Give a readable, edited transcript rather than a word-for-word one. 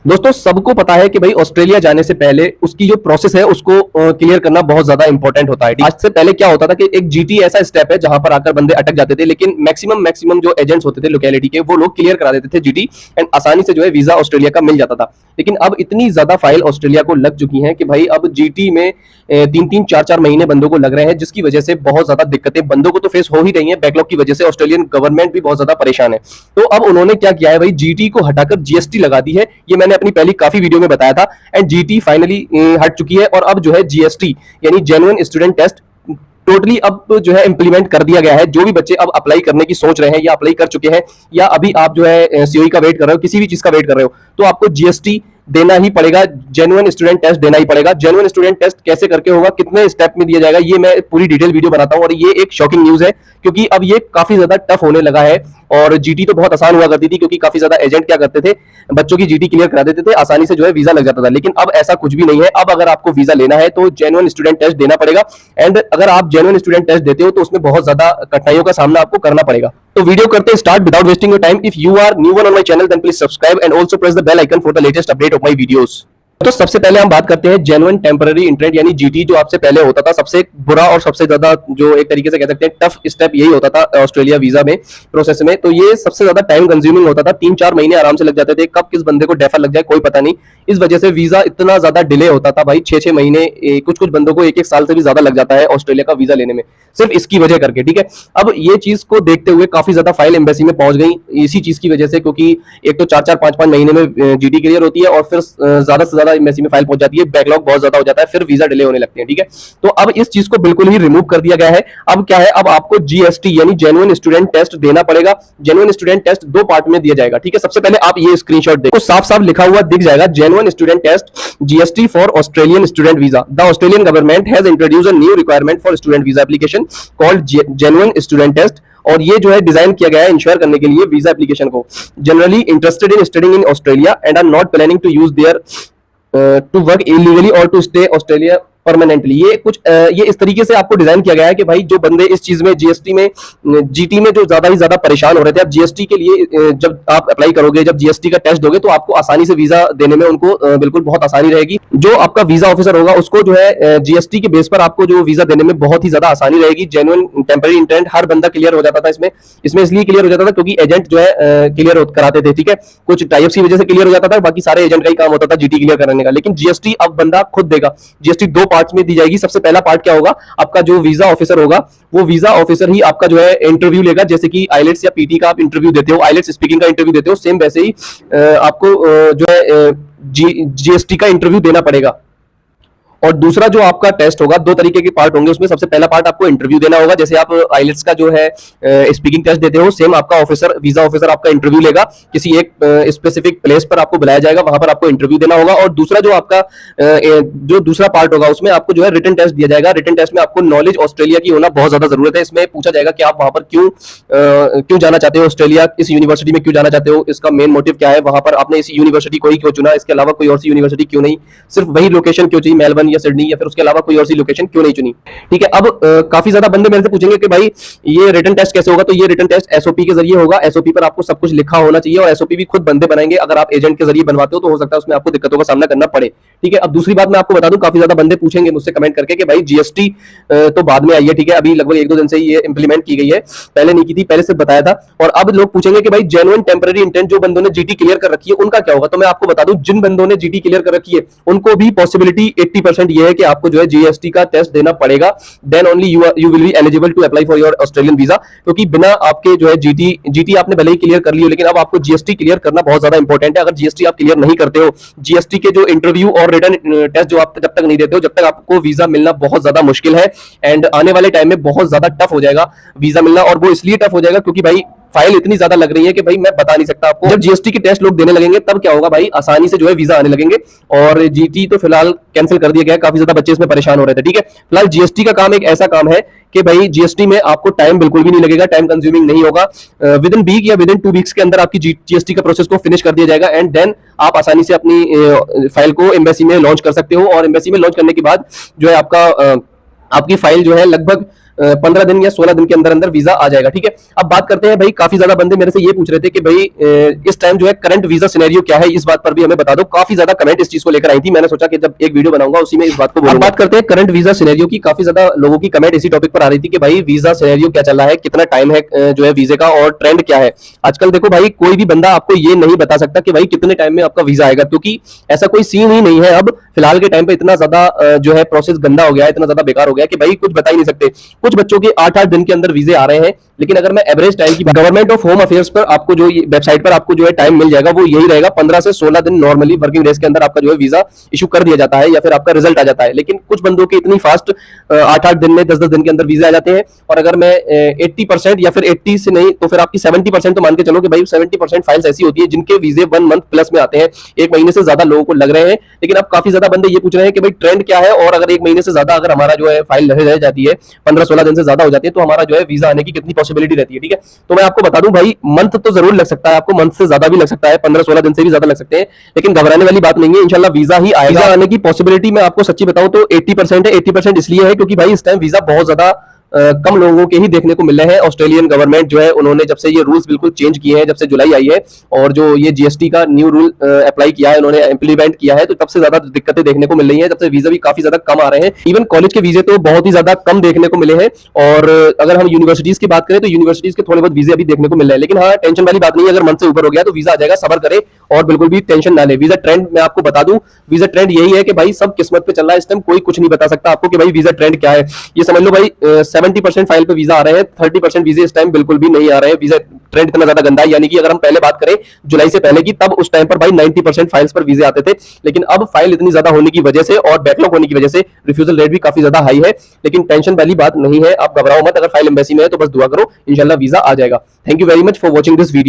दोस्तों सबको पता है कि भाई ऑस्ट्रेलिया जाने से पहले उसकी जो प्रोसेस है उसको क्लियर करना बहुत ज्यादा इंपॉर्टेंट होता है। आज से पहले क्या होता था कि एक जीटी ऐसा स्टेप है जहां पर आकर बंदे अटक जाते थे, लेकिन मैक्सिमम जो एजेंट्स होते थे लोकेलिटी के वो लोग क्लियर करा देते थे जीटी एंड आसानी से जो है वीजा ऑस्ट्रेलिया का मिल जाता था। लेकिन अब इतनी ज्यादा फाइल ऑस्ट्रेलिया को लग चुकी है कि भाई अब जीटी में 3-4 महीने बंदों को लग रहे हैं, जिसकी वजह से बहुत ज्यादा दिक्कतें बंदों को तो फेस हो ही रही है। बैकलॉग की वजह से ऑस्ट्रेलियन गवर्नमेंट भी बहुत ज्यादा परेशान है। तो अब उन्होंने क्या किया है भाई, जीटी को हटाकर जीएसटी लगा दी है। ये मैंने अपनी पहली काफी वीडियो में बताया था एंड जीटी फाइनली हट चुकी है और अब जो है जीएसटी यानी जेन्युइन स्टूडेंट टेस्ट टोटली अब जो है इंप्लीमेंट कर दिया गया है। जो भी बच्चे अब अप्लाई करने की सोच रहे हैं या अप्लाई कर चुके हैं या अभी आप जो है सीओई का वेट कर रहे हो, किसी भी चीज का वेट कर रहे हो, तो आपको जीएसटी देना ही पड़ेगा, जेन्युइन स्टूडेंट टेस्ट देना ही पड़ेगा। जेन्युइन स्टूडेंट टेस्ट कैसे करके होगा, कितने स्टेप में दिया जाएगा, ये मैं पूरी डिटेल वीडियो बनाता हूं। और ये एक शॉकिंग न्यूज है क्योंकि अब ये काफी ज्यादा टफ होने लगा है। और जीटी तो बहुत आसान हुआ करती थी क्योंकि काफी ज्यादा एजेंट क्या करते थे, बच्चों की जीटी क्लियर करा देते थे, आसानी से जो है वीजा लग जाता था। लेकिन अब ऐसा कुछ भी नहीं है। अब अगर आपको वीजा लेना है तो जेन्युइन स्टूडेंट टेस्ट देना पड़ेगा एंड अगर आप जेन्युइन स्टूडेंट टेस्ट देते हो तो उसमें बहुत ज्यादा कठिनाइयों का सामना आपको करना पड़ेगा। तो वीडियो करते हैं start without wasting your time. If you are new one on my channel then please subscribe and also press the bell icon for the latest update of my videos. तो सबसे पहले हम बात करते हैं जेन्युइन टेम्पररी इंटरेंट यानी GT, जो आपसे पहले होता था। सबसे बुरा और सबसे ज्यादा जो एक तरीके से कह सकते हैं टफ स्टेप यही होता था ऑस्ट्रेलिया वीजा में प्रोसेस में। तो ये सबसे ज्यादा टाइम कंज्यूमिंग होता था, 3-4 महीने आराम से लग जाते थे। कब किस बंदे को डेफर लग जाए कोई पता नहीं। इस वजह से वीजा इतना ज्यादा डिले होता था भाई, 6-6 महीने, कुछ बंदों को 1-1 साल से भी ज्यादा लग जाता है ऑस्ट्रेलिया का वीजा लेने में, सिर्फ इसकी वजह करके। ठीक है, अब ये चीज को देखते हुए काफी ज्यादा फाइल एम्बेसी में पहुंच गई इसी चीज की वजह से, क्योंकि एक तो 4-4, 5-5 महीने में जीटी क्लियर होती है और फिर ज्यादा से ज्यादा एम्बेसी में फाइल पहुंच जाती है, बैकलॉग बहुत ज्यादा हो जाता है, फिर वीजा डिले होने लगते हैं। ठीक है, तो अब इस चीज को बिल्कुल ही रिमूव कर दिया गया है। अब क्या है, अब आपको जीएसटी यानी जेन्युइन स्टूडेंट टेस्ट देना पड़ेगा। जेन्युइन स्टूडेंट टेस्ट 2 पार्ट में दिया जाएगा। ठीक है, सबसे पहले आप ये स्क्रीनशॉट देखो, साफ साफ लिखा हुआ दिख जाएगा, genuine student test GST for Australian student visa. The Australian government has introduced a new requirement for student visa application called genuine student test. और ये जो है डिजाइन किया गया है इंश्योर करने के लिए वीजा एप्लीकेशन को generally interested in studying in Australia and are not planning to use there to work illegally or to stay Australia permanently. ये कुछ ये इस तरीके से आपको डिजाइन किया गया है कि भाई जो बंदे इस चीज में जीएसटी में जीटी में जो ज्यादा ही ज्यादा परेशान हो रहे थे, अब जीएसटी के लिए जब आप अप्लाई करोगे, जब जीएसटी का टेस्ट दोगे, तो आपको आसानी से वीजा देने में उनको बिल्कुल बहुत आसानी रहेगी। जो आपका वीजा ऑफिसर होगा उसको जो है जीएसटी के बेस पर आपको जो वीजा देने में बहुत ही ज्यादा आसानी रहेगी। जेन्युइन टेम्पररी इंटेंट हर बंदा क्लियर हो जाता था इसमें इसलिए क्लियर हो जाता था क्योंकि एजेंट जो है क्लियर कराते थे। ठीक है, कुछ टाइप्स की वजह से क्लियर हो जाता था, बाकी सारे एजेंट का ही काम होता था जीटी क्लियर कराने का। लेकिन जीएसटी अब बंदा खुद देगा। जीएसटी 2 पार्ट्स में दी जाएगी। सबसे पहला पार्ट क्या होगा, आपका जो वीजा ऑफिसर होगा वो वीजा ऑफिसर ही आपका जो है इंटरव्यू लेगा। जैसे कि आइलेट्स या पीटी का आप इंटरव्यू देते हो, आइलेट्स स्पीकिंग का इंटरव्यू देते हो, सेम वैसे ही आपको जो है जीएसटी का इंटरव्यू देना पड़ेगा। और दूसरा जो आपका टेस्ट होगा, 2 तरीके के पार्ट होंगे उसमें। सबसे पहला पार्ट आपको इंटरव्यू देना होगा, जैसे आप आइलेट्स का जो है स्पीकिंग टेस्ट देते हो, सेम आपका ऑफिसर वीजा ऑफिसर आपका इंटरव्यू लेगा। किसी एक स्पेसिफिक प्लेस पर आपको बुलाया जाएगा, वहां पर आपको इंटरव्यू देना होगा। और दूसरा जो आपका जो दूसरा पार्ट होगा उसमें आपको जो है रिटन टेस्ट दिया जाएगा। रिटन टेस्ट में आपको नॉलेज ऑस्ट्रेलिया की होना बहुत ज्यादा जरूरत है। इसमें पूछा जाएगा कि आप वहां पर क्यों जाना चाहते हो, ऑस्ट्रेलिया इस यूनिवर्सिटी में क्यों जाना चाहते हो, इसका मेन मोटिव क्या है, वहां पर आपने इस यूनिवर्सिटी को ही क्यों चुना, इसके अलावा कोई और सी यूनिवर्सिटी क्यों नहीं, सिर्फ वही लोकेशन क्यों चाहिए, मेलबर्न या सिडनी, या फिर उसके अलावा कोई और सी लोकेशन क्यों नहीं चुनी। ठीक है, अब काफी ज्यादा बंदे मेरे से पूछेंगे कि भाई ये रिटन टेस्ट कैसे होगा। तो ये रिटन टेस्ट एसओपी के जरिए होगा। एसओपी पर आपको सब कुछ लिखा होना चाहिए और एसओपी भी खुद बंदे बनाएंगे। अगर आप एजेंट के जरिए बनवाते हो तो हो सकता है उसमें आपको दिक्कतों का सामना करना पड़े। ठीक है, अब दूसरी बात मैं आपको बता दूं, काफी ज्यादा बंदे पूछेंगे मुझसे कमेंट करके कि भाई जीएसटी तो बाद में आई है। ठीक है, अभी लगभग 1-2 दिन से ही ये इंप्लीमेंट की गई है, पहले नहीं की थी, पहले से बताया था। और अब लोग पूछेंगे कि भाई जेन्युइन टेम्पररी इंटेंट जो बंदों ने जीटी क्लियर कर रखी है उनका क्या होगा। तो मैं आपको बता दूं, जिन बंदों ने जीटी क्लियर कर रखी है उनको भी पॉसिबिलिटी 80% ये है कि आपको जो है जीएसटी का टेस्ट देना पड़ेगा, then only you will be eligible to apply for your Australian visa. क्योंकि बिना आपके जो है जीटी आपने भले ही क्लियर कर ली हो, लेकिन अब आपको जीएसटी क्लियर करना बहुत ज्यादा इंपॉर्टेंट है। अगर जीएसटी आप क्लियर नहीं करते हो, जीएसटी के जो इंटरव्यू और रिटन टेस्ट जो आप जब तक नहीं देते हो, जब तक आपको वीजा मिलना बहुत ज्यादा मुश्किल है एंड आने वाले टाइम में बहुत ज्यादा टफ हो जाएगा वीजा मिलना। और वो इसलिए टफ हो जाएगा क्योंकि भाई फाइल इतनी ज्यादा लग रही है कि भाई मैं बता नहीं सकता आपको। जब जीएसटी के टेस्ट लोग देने लगेंगे तब क्या होगा भाई, आसानी से जो है वीजा आने लगेंगे। और जीटी तो फिलहाल कैंसिल कर दिया गया है, काफी ज्यादा बच्चे इसमें परेशान हो रहे थे। ठीक है, फिलहाल जीएसटी का काम एक ऐसा काम है कि भाई जीएसटी में आपको टाइम बिल्कुल भी नहीं लगेगा, टाइम कंज्यूमिंग नहीं होगा। विद इन वीक या विद इन 2 वीक्स के अंदर आपकी जीएसटी का प्रोसेस को फिनिश कर दिया जाएगा एंड देन आप आसानी से अपनी फाइल को एम्बेसी में लॉन्च कर सकते हो। और एम्बेसी में लॉन्च करने के बाद जो है आपकी फाइल जो है लगभग 15 दिन या 16 दिन के अंदर अंदर वीजा आ जाएगा। ठीक है, अब बात करते हैं भाई, काफी ज्यादा बंदे मेरे से ये पूछ रहे थे कि भाई इस टाइम जो है करंट वीजा सिनेरियो क्या है, इस बात पर भी हमें बता दो। काफी ज्यादा कमेंट इस चीज को लेकर आई थी, मैंने सोचा कि जब एक वीडियो बनाऊंगा उसी में इस बात को बोलूंगा। बात करते हैं करंट वीजा सिनेरियो की। काफी ज्यादा लोगों की कमेंट इसी टॉपिक पर आ रही थी कि भाई वीजा सिनेरियो क्या चल रहा है, कितना टाइम है जो है वीजे का, और ट्रेंड क्या है आजकल। देखो भाई, कोई भी बंदा आपको ये नहीं बता सकता कि भाई कितने टाइम में आपका वीजा आएगा, क्योंकि ऐसा कोई सीन ही नहीं है। अब फिलहाल के टाइम पे इतना ज्यादा जो है प्रोसेस गंदा हो गया है, इतना ज्यादा बेकार हो गया है कि भाई कुछ बता ही नहीं सकते। कुछ बच्चों के 8-8 दिन के अंदर वीजे आ रहे हैं, लेकिन अगर मैं एवरेज टाइम की गवर्नमेंट ऑफ होम अफेयर्स पर आपको जो वेबसाइट पर आपको जो है टाइम मिल जाएगा, वो यही रहेगा 15 से 16 दिन नॉर्मली वर्किंग डेज के अंदर आपका जो है वीजा इशू कर दिया जाता है या फिर आपका रिजल्ट आ जाता है। लेकिन कुछ बंदों के इतनी फास्ट 8-8 दिन में 10-10 दिन के अंदर वीजा आ जाते हैं। और अगर मैं 80% या फिर 80 से नहीं तो फिर आपकी 70% तो मान के चलो कि भाई 70% फाइल्स ऐसी होती है जिनके वीजे 1 मंथ प्लस में आते हैं, 1 महीने से ज्यादा लोगों को लग रहे हैं। लेकिन अब काफी ज्यादा बंदे ये पूछ रहे हैं कि भाई ट्रेंड क्या है, और अगर 1 महीने से ज्यादा अगर हमारा जो है फाइल रह जाती है, 15-16 दिन से ज्यादा हो जाती है, तो हमारा जो है वीजा आने की कितनी पॉसिबिलिटी रहती है। ठीक है, तो मैं आपको बता दूं भाई, मंथ तो जरूर लग सकता है आपको, मंथ से ज्यादा भी लग सकता है, 15-16 दिन से भी ज्यादा लग सकते हैं, लेकिन घबराने वाली बात नहीं है। इंशाल्लाह वीजा ही आएगा। वीजा आने की पॉसिबिलिटी मैं आपको सच्ची बताऊं तो 80% है। 80% इसलिए है क्योंकि भाई इस टाइम वीजा बहुत ज्यादा कम लोगों के ही देखने को मिल रहे हैं। ऑस्ट्रेलियन गवर्नमेंट जो है उन्होंने जब से ये रूल्स बिल्कुल चेंज किए हैं, जब से जुलाई आई है, और जो ये जीएसटी का न्यू रूल अप्लाई किया है, उन्होंने इंप्लीमेंट किया है, तो तब से ज्यादा दिक्कतें देखने को मिल रही हैं, तब से वीजा भी काफी ज्यादा कम आ रहे हैं। इवन कॉलेज के वीजे तो बहुत ही ज्यादा कम देखने को मिले हैं। और अगर हम यूनिवर्सिटीज की बात करें तो यूनिवर्सिटीज के थोड़े बहुत वीजे अभी देखने को मिल रहे हैं। लेकिन हाँ, टेंशन वाली बात नहीं है, अगर मंथ से ऊपर हो गया तो वीजा आ जाएगा, सबर करे और बिल्कुल भी टेंशन ना ले। वीजा ट्रेंड मैं आपको बता दूं, वीजा ट्रेंड यही है कि भाई सब किस्मत पे चल रहा है इस टाइम, कोई कुछ नहीं बता सकता आपको कि भाई वीजा ट्रेंड क्या है। ये समझ लो भाई 70% फाइल पे वीजा आ रहे हैं, 30% वीजे इस टाइम बिल्कुल भी नहीं आ रहे हैं। वीजा ट्रेंड इतना ज्यादा गंदा है, यानी कि अगर हम पहले बात करें जुलाई से पहले की, तब उस टाइम पर भाई 90% फाइल्स पर वीजे आते थे। लेकिन अब फाइल इतनी ज्यादा होने की वजह से और बैकलॉग होने की वजह से रिफ्यूजल रेट भी काफी ज्यादा हाई है। लेकिन टेंशन वाली बात नहीं है, आप घबराओ मत। अगर फाइल एम्बेसी में है तो बस दुआ करो, इंशाल्लाह वीजा आ जाएगा। Thank you very much for watching this video.